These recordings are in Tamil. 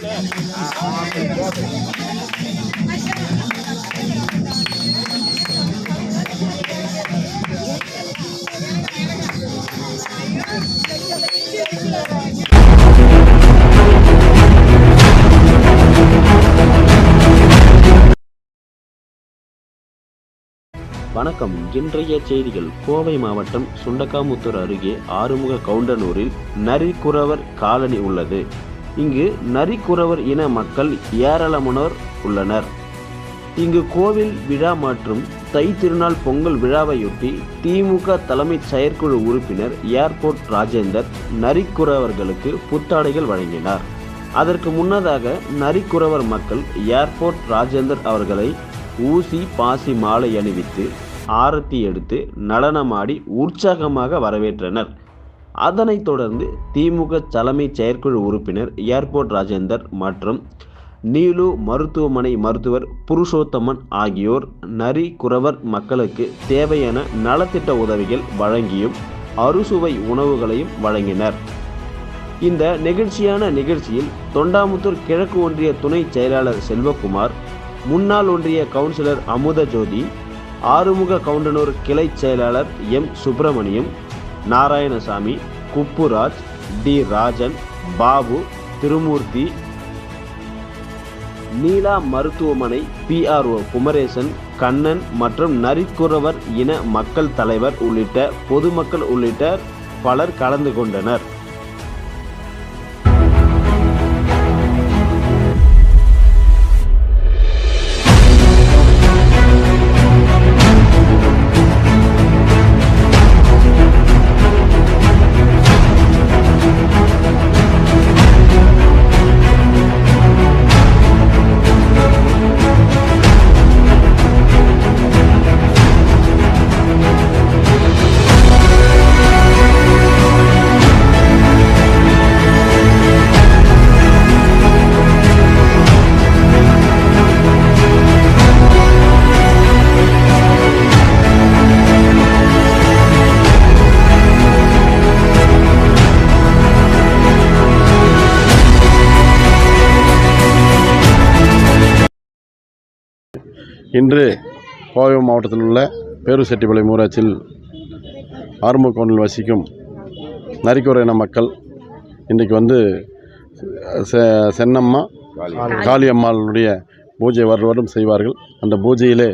வணக்கம். இன்றைய செய்திகள். கோவை மாவட்டம் சுண்டக்காமுத்தூர் அருகே ஆறுமுக கவுண்டனூரில் நரிக்குறவர் காலனி உள்ளது. இங்கு நரிக்குறவர் இன மக்கள் ஏராளமானோர் உள்ளனர். இங்கு கோவில் விழா மற்றும் தை திருநாள் பொங்கல் விழாவையொட்டி திமுக தலைமை செயற்குழு உறுப்பினர் ஏர்போர்ட் ராஜேந்தர் நரிக்குறவர்களுக்கு புத்தாடைகள் வழங்கினார். அதற்கு முன்னதாக நரிக்குறவர் மக்கள் ஏர்போர்ட் ராஜேந்தர் அவர்களை ஊசி பாசி மாலை அணிவித்து ஆரத்தி எடுத்து நடனமாடி உற்சாகமாக வரவேற்றனர். அதனைத் தொடர்ந்து திமுக தலைமை செயற்குழு உறுப்பினர் ஏர்போர்ட் ராஜேந்தர் மற்றும் நீலு மருத்துவமனை மருத்துவர் புருஷோத்தமன் ஆகியோர் நரிக்குறவர் மக்களுக்கு தேவையான நலத்திட்ட உதவிகள் வழங்கியும் அறுசுவை உணவுகளையும் வழங்கினர். இந்த நிகழ்ச்சியில் தொண்டாமுத்தூர் கிழக்கு ஒன்றிய துணை செயலாளர் செல்வகுமார், முன்னாள் ஒன்றிய கவுன்சிலர் அமுதஜோதி, ஆறுமுக கவுண்டனூர் கிளை செயலாளர் எம் சுப்பிரமணியம், நாராயணசாமி, குப்புராஜ், டி ராஜன், பாபு, திருமூர்த்தி, நீலா மருத்துவமனை PRO குமரேசன், கண்ணன் மற்றும் நரிக்குறவர் இன மக்கள் தலைவர் உள்ளிட்ட பொதுமக்கள் உள்ளிட்ட பலர் கலந்து கொண்டனர். இன்று கோவை மாவட்டத்தில் உள்ள பேருசெட்டிப்பாளையம் ஊராட்சியில் ஆறுமுக கவுண்டனில் வசிக்கும் நரிக்குறவர் இன மக்கள் இன்றைக்கு வந்து சென்னம்மா காளியம்மாளுடைய பூஜை வருடம் செய்வார்கள். அந்த பூஜையிலே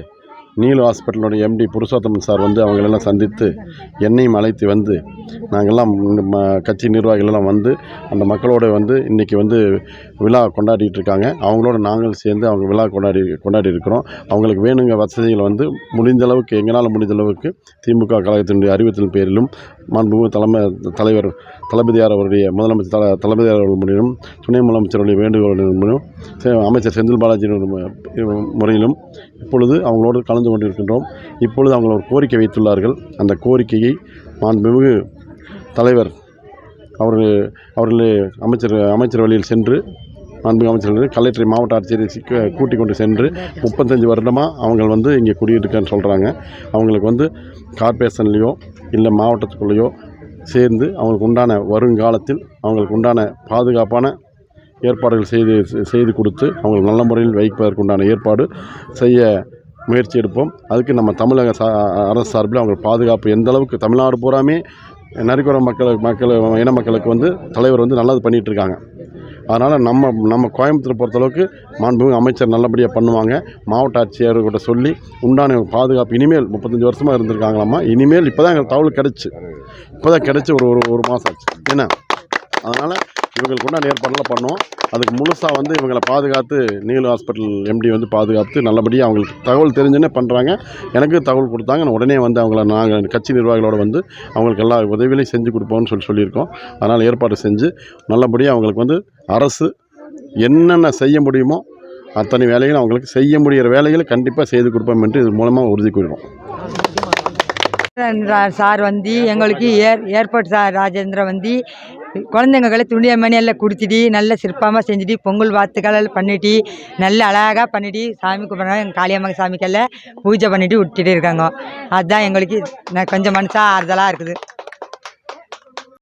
நீலு ஹாஸ்பிட்டலுடைய MD புருஷோத்தமன் சார் வந்து அவங்களெல்லாம் சந்தித்து என்னையும் அழைத்து வந்து நாங்கள்லாம் கட்சி நிர்வாகிகளெல்லாம் வந்து அந்த மக்களோடு வந்து இன்றைக்கி வந்து விழா கொண்டாடிட்டு இருக்காங்க. அவங்களோட நாங்கள் சேர்ந்து அவங்க விழா கொண்டாடி இருக்கிறோம். அவங்களுக்கு வேணுங்க வசதிகளை வந்து முடிந்த அளவுக்கு எங்களால் முடிந்த அளவுக்கு திமுக கழகத்தினுடைய அறிவித்தல் பேரிலும் மாண்புமிகு தலைவர் தளபதியார் அவருடைய முதலமைச்சர் தளபதியார் அவர்கள் முறையிலும் துணை முதலமைச்சருடைய வேண்டுகோளின் மூலம் அமைச்சர் செந்தில் பாலாஜியின் முறையிலும் இப்பொழுது அவங்களோடு கலந்து கொண்டிருக்கின்றோம். இப்பொழுது அவங்க ஒரு கோரிக்கை வைத்துள்ளார்கள். அந்த கோரிக்கையை மாண்புமிகு தலைவர் அவர்கள் அமைச்சர் வழியில் சென்று மாண்புமிகு அமைச்சர்கள் கலெக்டரை மாவட்ட ஆட்சியரை கூட்டிக் கொண்டு சென்று 35 வருடமாக அவங்க வந்து இங்கே குடியிருக்கன்னு சொல்கிறாங்க. அவங்களுக்கு வந்து கார்ப்பரேஷன்லேயோ இல்லை மாவட்டத்துக்குள்ளேயோ சேர்ந்து அவங்களுக்கு உண்டான வருங்காலத்தில் அவங்களுக்கு உண்டான பாதுகாப்பான ஏற்பாடுகள் செய்து கொடுத்து அவங்களுக்கு நல்ல முறையில் வைப்பதற்குண்டான ஏற்பாடு செய்ய முயற்சி எடுப்போம். அதுக்கு நம்ம தமிழக அரசு சார்பில் அவங்க பாதுகாப்பு எந்த அளவுக்கு தமிழ்நாடு பூராமே நரிக்குறவர் இன மக்களுக்கு வந்து தலைவர் வந்து நல்லது பண்ணிகிட்ருக்காங்க. அதனால் நம்ம கோயம்புத்தூர் பொறுத்தளவுக்கு மாண்புமிகு அமைச்சர் நல்லபடியாக பண்ணுவாங்க. மாவட்ட ஆட்சியர்கிட்ட சொல்லி உண்டான பாதுகாப்பு இனிமேல் 35 வருஷமாக இருந்திருக்காங்களாம்மா. இனிமேல் இப்போ தான் எங்களுக்கு தகவல் கிடச்சி ஒரு மாதம் ஆச்சு. ஏன்னா அதனால் இவங்களுக்கு உண்டான ஏற்பாடுலாம் பண்ணுவோம். அதுக்கு முழுசாக வந்து இவங்களை பாதுகாத்து நீலு ஹாஸ்பிட்டல் MD வந்து பாதுகாத்து நல்லபடியாக அவங்களுக்கு தகவல் தெரிஞ்சுன்னே பண்ணுறாங்க. எனக்கு தகவல் கொடுத்தாங்க. நான் உடனே வந்து அவங்கள நாங்கள் கட்சி நிர்வாகிகளோடு வந்து அவங்களுக்கு எல்லா உதவிகளையும் செஞ்சு கொடுப்போம்னு சொல்லியிருக்கோம். அதனால் ஏற்பாடு செஞ்சு நல்லபடியாக அவங்களுக்கு வந்து அரசு என்னென்ன செய்ய முடியுமோ அத்தனை வேலைகளும் அவங்களுக்கு செய்ய முடிகிற வேலைகளை கண்டிப்பாக செய்து கொடுப்போம் என்று இது மூலமாக உறுதி கூறுவோம். சார் வந்து எங்களுக்கு ஏர்போர்ட் சார் ராஜேந்திர வந்து குழந்தைங்களை துணியமணி எல்லாம் கொடுத்துட்டு நல்ல சிற்பமாக செஞ்சுட்டு பொங்கல் வாழ்த்துக்கள் பண்ணிட்டு நல்ல அழகாக பண்ணிட்டு சாமி கும்பிட்றாங்க. எங்கள் காளியம்மா சாமிக்கெல்லாம் பூஜை பண்ணிட்டு விட்டுட்டு இருக்காங்க. அதுதான் எங்களுக்கு கொஞ்சம் மனசா ஆறுதலாக இருக்குது.